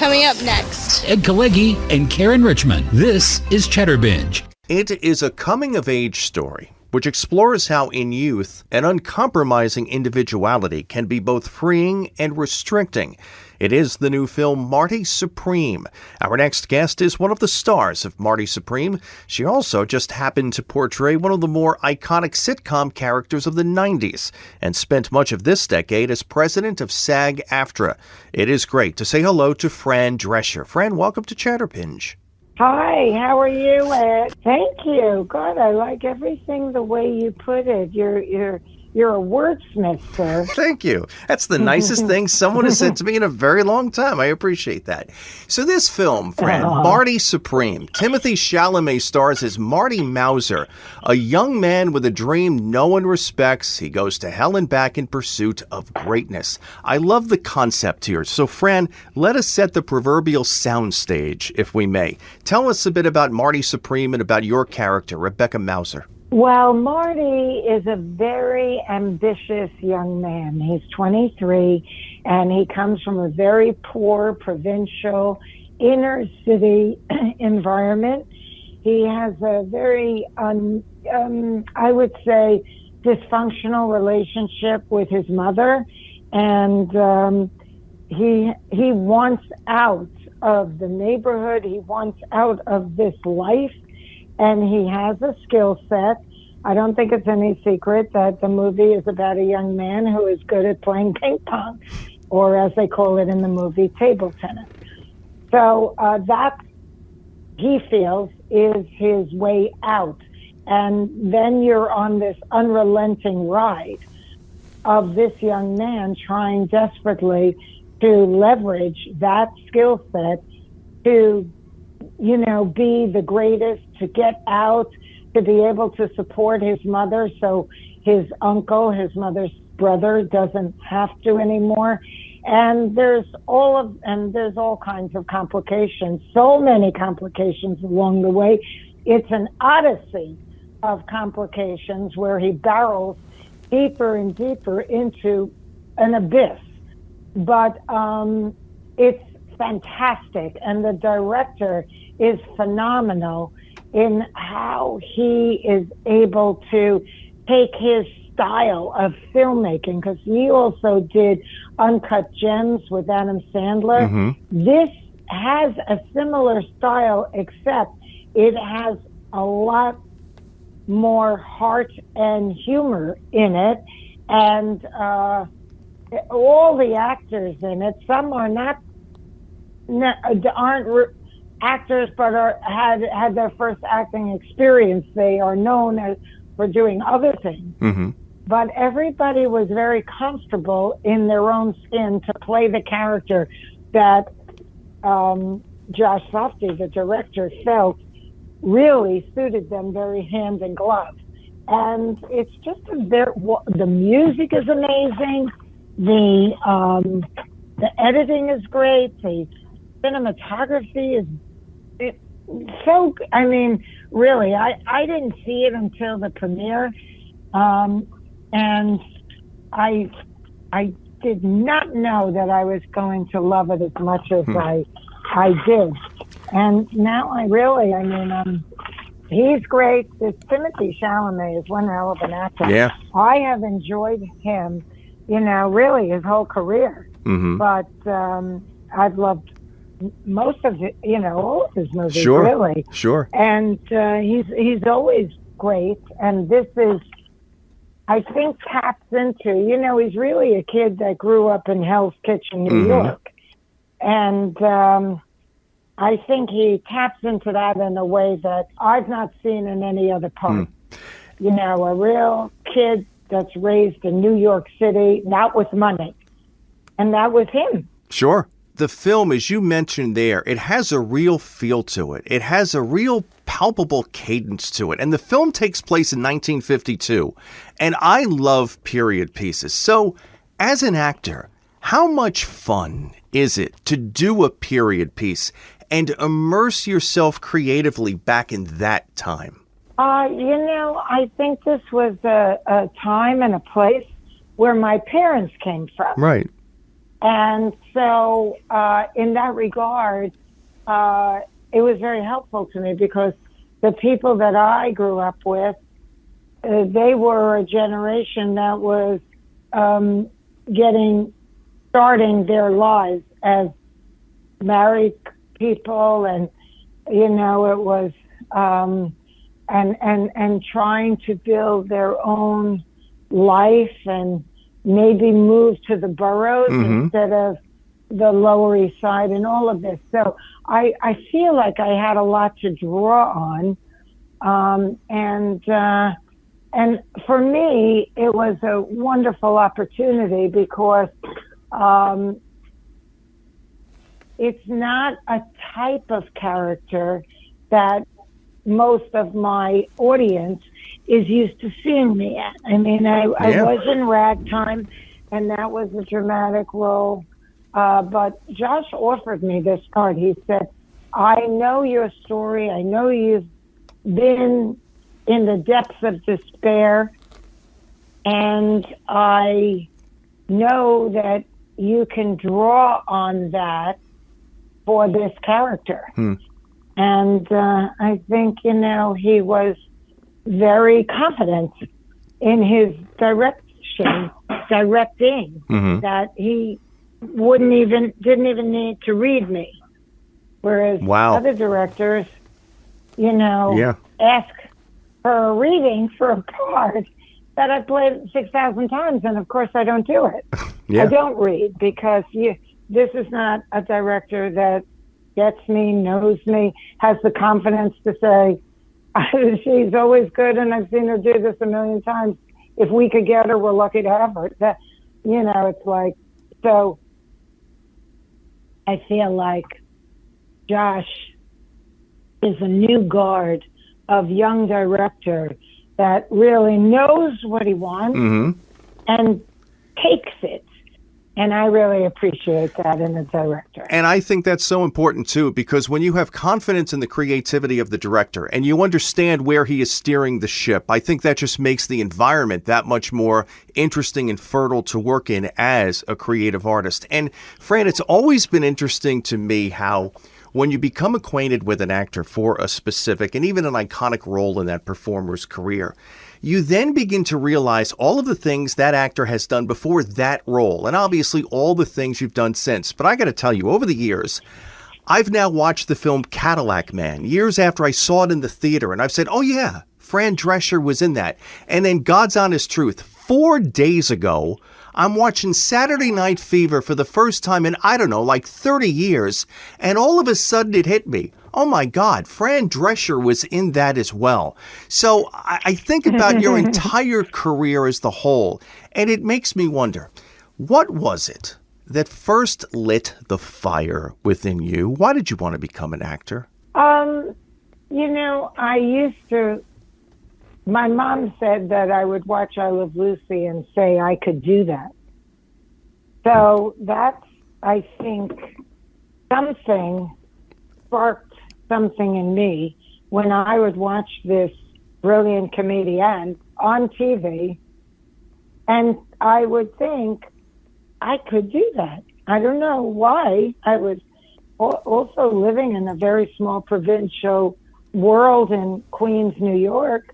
Coming up next, Ed Kalegi and Karen Richmond. This is Chatterbinge. It is a coming-of-age story which explores how in youth an uncompromising individuality can be both freeing and restricting. It is the new film Marty Supreme. Our next guest is one of the stars of Marty Supreme. She also just happened to portray one of the more iconic sitcom characters of the 90s and spent much of this decade as president of SAG-AFTRA. It is great to say hello to Fran Drescher. Fran, welcome to Chatterbinge. Hi, how are you, Ed? Thank you. God, I like everything the way you put it. You're a wordsmith, sir. Thank you. That's the nicest thing someone has said to me in a very long time. I appreciate that. So this film, Fran, Marty Supreme, Timothy Chalamet stars as Marty Mauser, a young man with a dream no one respects. He goes to hell and back in pursuit of greatness. I love the concept here. So, Fran, let us set the proverbial soundstage, if we may. Tell us a bit about Marty Supreme and about your character, Rebecca Mauser. Well, Marty is a very ambitious young man. He's 23, and he comes from a very poor, provincial, inner city environment. He has a very, I would say, dysfunctional relationship with his mother, and he wants out of the neighborhood. He wants out of this life. And he has a skill set. I don't think it's any secret that the movie is about a young man who is good at playing ping pong, or as they call it in the movie, table tennis. So that, he feels, is his way out. And then you're on this unrelenting ride of this young man trying desperately to leverage that skill set to be the greatest, to get out, to be able to support his mother so his uncle, his mother's brother, doesn't have to anymore. And there's all kinds of complications, so many complications along the way. It's an odyssey of complications where he barrels deeper and deeper into an abyss. But it's fantastic, and the director is phenomenal in how he is able to take his style of filmmaking, because he also did Uncut Gems with Adam Sandler. Mm-hmm. This has a similar style, except it has a lot more heart and humor in it, and all the actors in it, some are aren't actors, but had their first acting experience. They are known for doing other things. Mm-hmm. But everybody was very comfortable in their own skin to play the character that Josh Safdie, the director, felt really suited them very hand in glove. And it's just the music is amazing. The editing is great. The cinematography is really, I didn't see it until the premiere, and I did not know that I was going to love it as much as I did. And now he's great. This Timothy Chalamet is one hell of an actor. Yeah. I have enjoyed him, really his whole career. Mm-hmm. But I've loved most of it, all of his movies, sure, really. Sure. And he's always great. And this is, I think, taps into, he's really a kid that grew up in Hell's Kitchen, New York. And I think he taps into that in a way that I've not seen in any other part. A real kid that's raised in New York City, not with money. And that was him. Sure. The film, as you mentioned there, it has a real feel to it. It has a real palpable cadence to it. And the film takes place in 1952. And I love period pieces. So, as an actor, how much fun is it to do a period piece and immerse yourself creatively back in that time? I think this was a time and a place where my parents came from. Right. And so in that regard, it was very helpful to me because the people that I grew up with, they were a generation that was starting their lives as married people, and it was and trying to build their own life and maybe move to the boroughs instead of the Lower East Side and all of this. So I feel like I had a lot to draw on, and for me it was a wonderful opportunity because it's not a type of character that most of my audience is used to seeing me at. I mean, I was in Ragtime, and that was a dramatic role. But Josh offered me this part. He said, I know your story. I know you've been in the depths of despair, and I know that you can draw on that for this character. And I think, he was very confident in his directing, that he didn't even need to read me. Whereas other directors, ask for a reading for a part that I've played 6,000 times, and of course I don't do it. I don't read because this is not a director that gets me, knows me, has the confidence to say, she's always good and I've seen her do this a million times. If we could get her, we're lucky to have her. That, it's like, so I feel like Josh is a new guard of young director that really knows what he wants and takes it. And I really appreciate that in a director. And I think that's so important, too, because when you have confidence in the creativity of the director and you understand where he is steering the ship, I think that just makes the environment that much more interesting and fertile to work in as a creative artist. And, Fran, it's always been interesting to me how when you become acquainted with an actor for a specific and even an iconic role in that performer's career, you then begin to realize all of the things that actor has done before that role, and obviously all the things you've done since. But I got to tell you, over the years, I've now watched the film Cadillac Man years after I saw it in the theater, and I've said, oh yeah, Fran Drescher was in that. And then God's honest truth, 4 days ago, I'm watching Saturday Night Fever for the first time in, 30 years, and all of a sudden it hit me. Oh my God, Fran Drescher was in that as well. So I think about your entire career as the whole, and it makes me wonder, what was it that first lit the fire within you? Why did you want to become an actor? My mom said that I would watch I Love Lucy and say I could do that. So that's, I think, something sparked something in me when I would watch this brilliant comedian on TV, and I would think I could do that. I don't know why. I was also living in a very small provincial world in Queens, New York,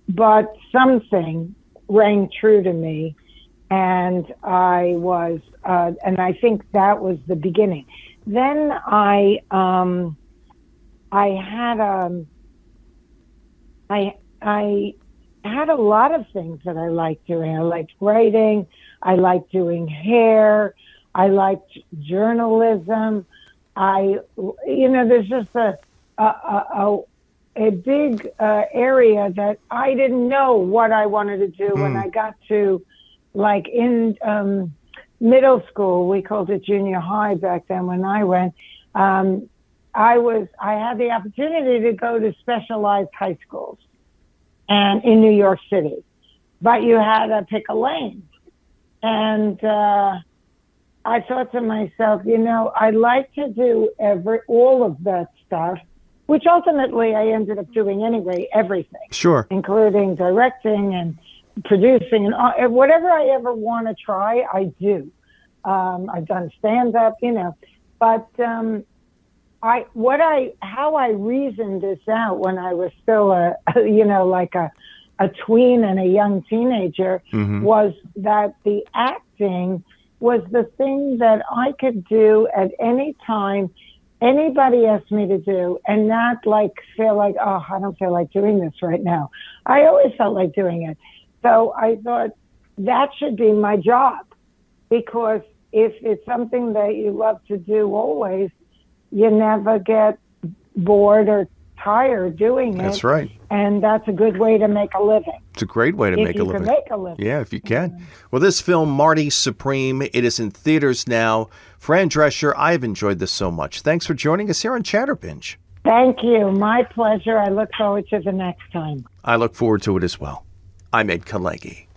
but something rang true to me, and I was, and I think that was the beginning. Then I had a lot of things that I liked doing. I liked writing. I liked doing hair. I liked journalism. There's just a big area that I didn't know what I wanted to do when I got to, like, in middle school. We called it junior high back then when I went. I had the opportunity to go to specialized high schools and in New York City, but you had to pick a lane. And I thought to myself, I'd like to do all of that stuff, which ultimately I ended up doing anyway, everything. Sure. Including directing and producing and whatever I ever want to try, I do. I've done stand-up, but how I reasoned this out when I was still like a tween and a young teenager was that the acting was the thing that I could do at any time anybody asked me to do, and not like feel like, oh, I don't feel like doing this right now. I always felt like doing it. So I thought that should be my job, because if it's something that you love to do always, you never get bored or tired doing it. That's right. And that's a good way to make a living. It's a great way to make a living. If you can make a living. Yeah, if you can. Well, this film, Marty Supreme, it is in theaters now. Fran Drescher, I've enjoyed this so much. Thanks for joining us here on Chatterbinge. Thank you. My pleasure. I look forward to the next time. I look forward to it as well. I'm Ed Kalegi.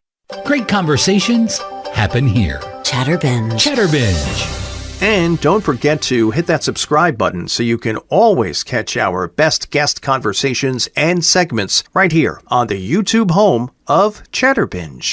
Great conversations happen here. Chatterbinge. Chatterbinge. And don't forget to hit that subscribe button so you can always catch our best guest conversations and segments right here on the YouTube home of Chatterbinge.